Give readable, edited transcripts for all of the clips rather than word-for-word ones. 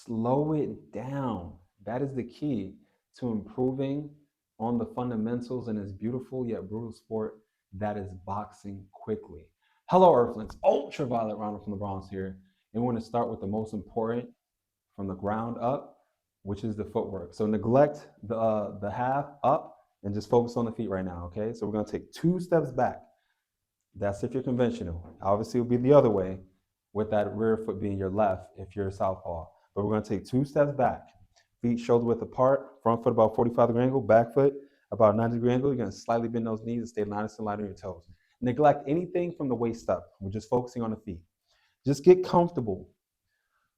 Slow it down. That is the key to improving on the fundamentals in this beautiful yet brutal sport that is boxing quickly. Hello, Earthlings. Ultraviolet Ronald from the Bronx here. And we want to start with the most important from the ground up, which is the footwork. So neglect the half up and just focus on the feet right now, okay? So we're going to take 2 steps back. That's if you're conventional. Obviously, it would be the other way, with that rear foot being your left if you're a southpaw. But we're going to take 2 steps back. Feet shoulder width apart, front foot about 45-degree angle, back foot about 90-degree angle. You're going to slightly bend those knees and stay nice and light on your toes. Neglect anything from the waist up. We're just focusing on the feet. Just get comfortable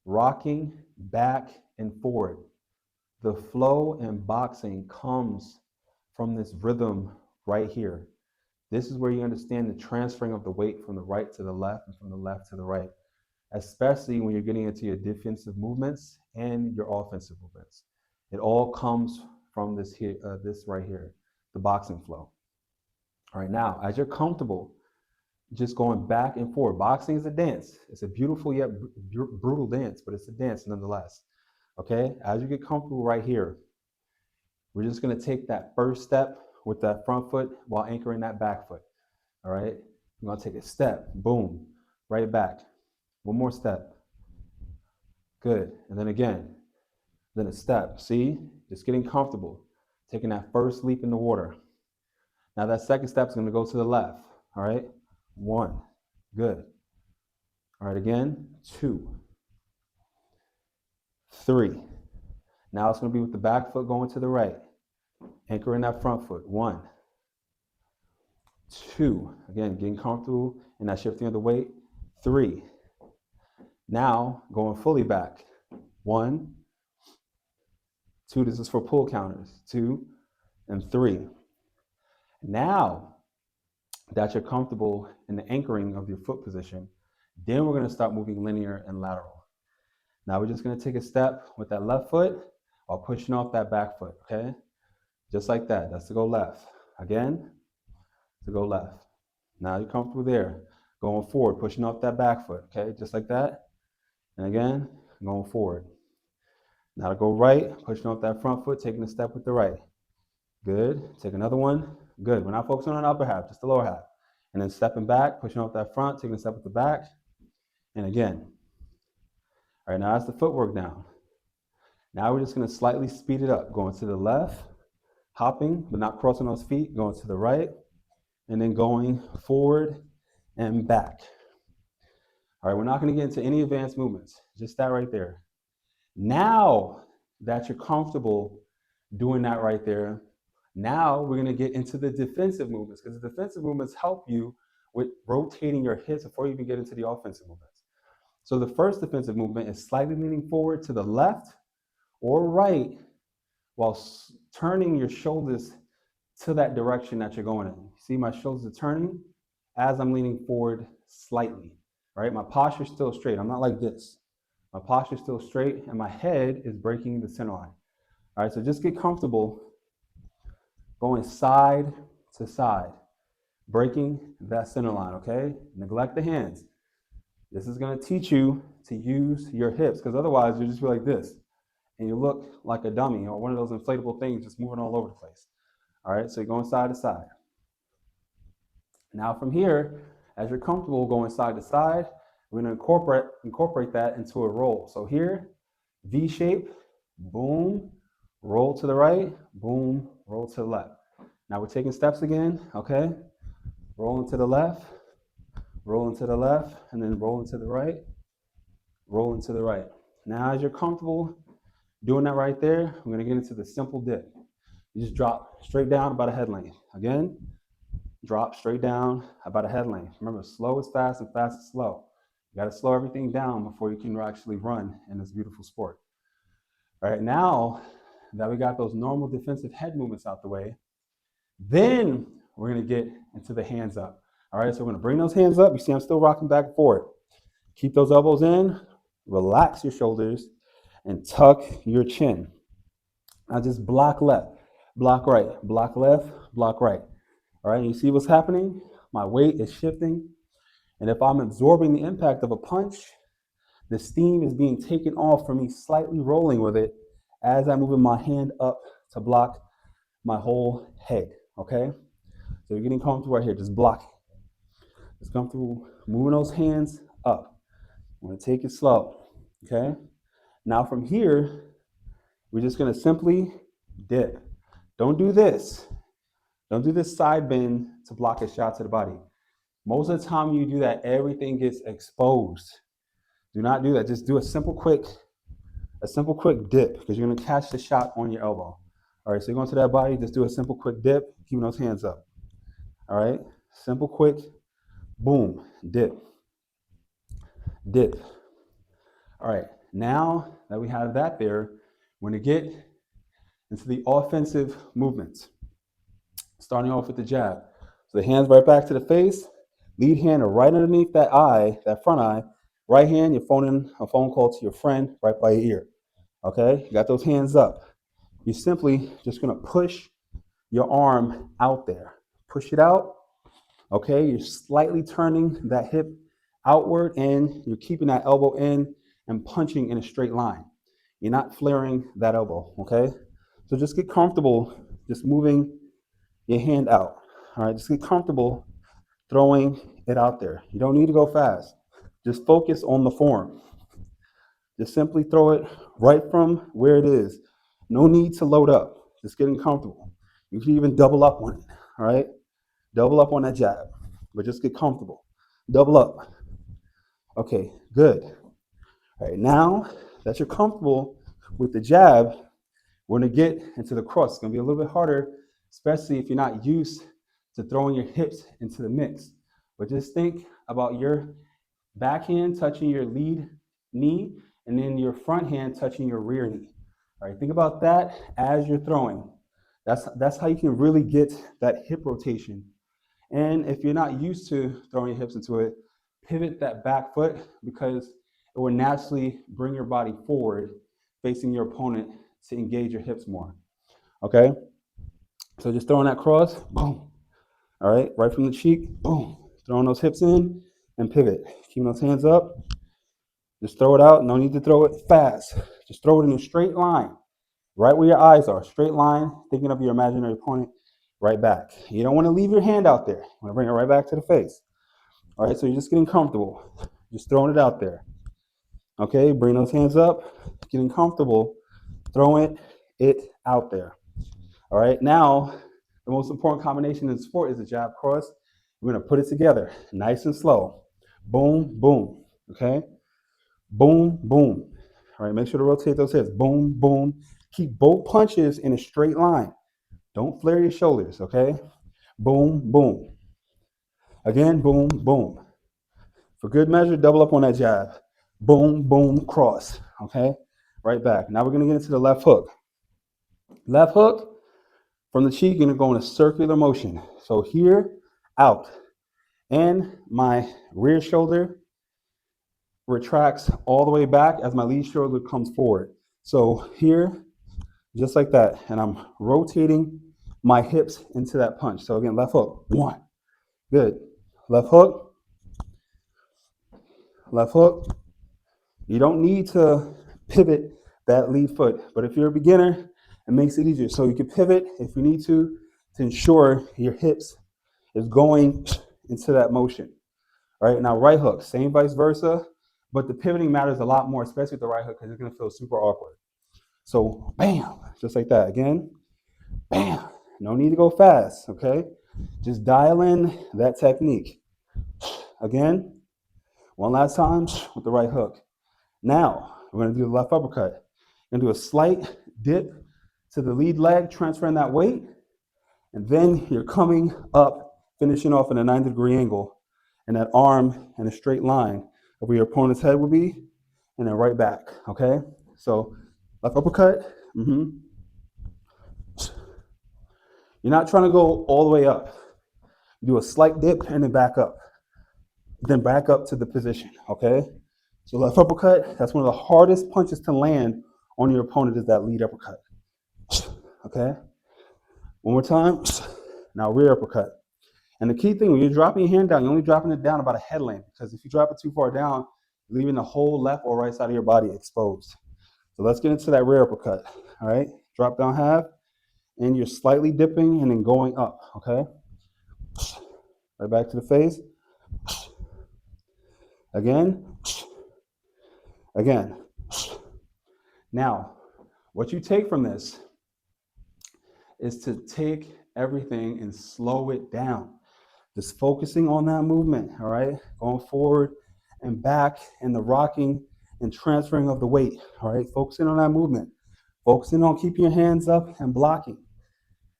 rocking back and forward. The flow in boxing comes from this rhythm right here. This is where you understand the transferring of the weight from the right to the left and from the left to the right, especially when you're getting into your defensive movements and your offensive movements. It all comes from this here, this right here, the boxing flow. All right, now, as you're comfortable, just going back and forth. Boxing is a dance. It's a beautiful yet brutal dance, but it's a dance nonetheless. Okay, as you get comfortable right here, we're just gonna take that first step with that front foot while anchoring that back foot. All right, I'm gonna take a step, boom, right back. One more step. Good, and then again, then a step. See, just getting comfortable, taking that first leap in the water. Now that second step is gonna go to the left, all right? 1, good. All right, again, 2, 3. Now it's gonna be with the back foot going to the right. Anchoring that front foot, 1, 2. Again, getting comfortable in that shifting of the weight, 3. Now going fully back, 1, 2. This is for pull counters, 2 and 3. Now that you're comfortable in the anchoring of your foot position, then we're going to start moving linear and lateral. Now we're just going to take a step with that left foot while pushing off that back foot, okay? Just like that. That's to go left. Again, to go left. Now you're comfortable there. Going forward, pushing off that back foot, okay? Just like that. And again, going forward. Now to go right, pushing off that front foot, taking a step with the right. Good. Take another one. Good. We're not focusing on the upper half, just the lower half. And then stepping back, pushing off that front, taking a step with the back. And again. All right, now that's the footwork down. Now we're just going to slightly speed it up, going to the left, hopping, but not crossing those feet, going to the right, and then going forward and back. All right, we're not going to get into any advanced movements, just that right there. Now that you're comfortable doing that right there, now we're going to get into the defensive movements, because the defensive movements help you with rotating your hips before you even get into the offensive movements. So the first defensive movement is slightly leaning forward to the left or right while turning your shoulders to that direction that you're going in. See, my shoulders are turning as I'm leaning forward slightly, right? My posture is still straight. I'm not like this. My posture is still straight and my head is breaking the center line. All right, so just get comfortable going side to side, breaking that center line, okay? Neglect the hands. This is gonna teach you to use your hips, because otherwise you'll just be like this and you look like a dummy or one of those inflatable things just moving all over the place. All right, so you're going side to side. Now from here, as you're comfortable going side to side, we're gonna incorporate that into a roll. So here, V shape, boom, roll to the right, boom, roll to the left. Now we're taking steps again, okay? Rolling to the left, rolling to the left, and then rolling to the right, rolling to the right. Now as you're comfortable doing that right there, we're gonna get into the simple dip. You just drop straight down about a head length. Again, drop straight down about a head length. Remember, slow is fast and fast is slow. You gotta slow everything down before you can actually run in this beautiful sport. All right, now that we got those normal defensive head movements out the way, then we're gonna get into the hands up. All right, so we're gonna bring those hands up. You see I'm still rocking back and forth. Keep those elbows in, relax your shoulders, and tuck your chin. Now just block left, block right, block left, block right. All right, you see what's happening? My weight is shifting. And if I'm absorbing the impact of a punch, The steam is being taken off from me slightly rolling with it as I'm moving my hand up to block my whole head, okay? So you're getting comfortable right here, just blocking. Just comfortable moving those hands up. I'm gonna take it slow, okay? Now from here, we're just gonna simply dip. Don't do this. Don't do this side bend to block a shot to the body. Most of the time when you do that, everything gets exposed. Do not do that. Just do a simple quick dip because you're gonna catch the shot on your elbow. All right, so you're going to that body, just do a simple quick dip, keeping those hands up. All right, simple quick, boom, dip, dip. All right, now that we have that there, we're gonna get into the offensive movements. Starting off with the jab. So the hands right back to the face, lead hand right underneath that eye, that front eye. Right hand, you're phoning a phone call to your friend right by your ear. Okay, you got those hands up. You're simply just gonna push your arm out there. Push it out. Okay, you're slightly turning that hip outward and you're keeping that elbow in and punching in a straight line. You're not flaring that elbow, okay? So just get comfortable just moving your hand out. All right, just get comfortable throwing it out there. You don't need to go fast. Just focus on the form. Just simply throw it right from where it is. No need to load up. Just getting comfortable. You can even double up on it, all right? Double up on that jab, but just get comfortable. Double up. Okay, good. All right, now that you're comfortable with the jab, we're gonna get into the cross. It's gonna be a little bit harder, especially if you're not used to throwing your hips into the mix. But just think about your backhand touching your lead knee and then your front hand touching your rear knee. All right, think about that as you're throwing. That's how you can really get that hip rotation. And if you're not used to throwing your hips into it, pivot that back foot because it will naturally bring your body forward facing your opponent to engage your hips more. Okay? So just throwing that cross, boom. All right, right from the cheek, boom. Throwing those hips in and pivot. Keeping those hands up. Just throw it out. No need to throw it fast. Just throw it in a straight line, right where your eyes are. Straight line, thinking of your imaginary opponent, right back. You don't want to leave your hand out there. You want to bring it right back to the face. All right, so you're just getting comfortable. Just throwing it out there. Okay, bring those hands up, getting comfortable, throwing it out there. All right, now the most important combination in sport is the jab cross. We're gonna put it together, nice and slow. Boom, boom, okay? Boom, boom. All right, make sure to rotate those hips. Boom, boom. Keep both punches in a straight line. Don't flare your shoulders, okay? Boom, boom. Again, boom, boom. For good measure, double up on that jab. Boom, boom, cross, okay? Right back. Now we're gonna get into the left hook. Left hook from the cheek, gonna go in a circular motion. So here, out. And my rear shoulder retracts all the way back as my lead shoulder comes forward. So here, just like that. And I'm rotating my hips into that punch. So again, left hook, one, good. Left hook, left hook. You don't need to pivot that lead foot, but if you're a beginner, it makes it easier. So you can pivot if you need to ensure your hips is going into that motion. All right, now right hook, same vice versa, but the pivoting matters a lot more, especially with the right hook, because it's gonna feel super awkward. So bam, just like that. Again, bam. No need to go fast, okay? Just dial in that technique. Again, one last time with the right hook. Now, we're gonna do the left uppercut. We're gonna do a slight dip to the lead leg, transferring that weight, and then you're coming up, finishing off in a 90-degree angle, and that arm in a straight line of where your opponent's head will be, and then right back, okay? So, left uppercut, You're not trying to go all the way up. Do a slight dip and then back up. Then back up to the position, okay? So left uppercut, that's one of the hardest punches to land on your opponent is that lead uppercut. Okay? One more time. Now rear uppercut. And the key thing, when you're dropping your hand down, you're only dropping it down about a head length because if you drop it too far down, leaving the whole left or right side of your body exposed. So let's get into that rear uppercut. All right, drop down half, and you're slightly dipping and then going up. Okay, right back to the face. Again, again. Now, what you take from this is to take everything and slow it down. Just focusing on that movement, all right? Going forward and back and the rocking and transferring of the weight, all right? Focusing on that movement. Focusing on keeping your hands up and blocking.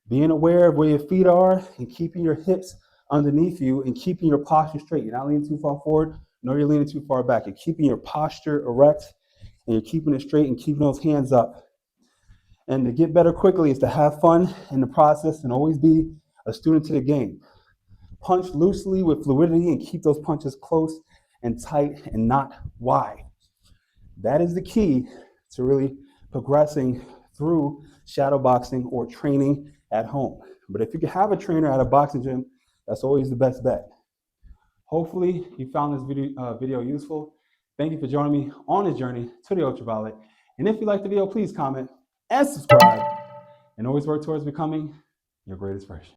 Being aware of where your feet are and keeping your hips underneath you and keeping your posture straight. You're not leaning too far forward, nor you're leaning too far back. You're keeping your posture erect and you're keeping it straight and keeping those hands up. And to get better quickly is to have fun in the process and always be a student to the game. Punch loosely with fluidity and keep those punches close and tight and not wide. That is the key to really progressing through shadow boxing or training at home. But if you can have a trainer at a boxing gym, that's always the best bet. Hopefully you found this video useful. Thank you for joining me on this journey to the ultraviolet. And if you liked the video, please comment and subscribe. And always work towards becoming your greatest version.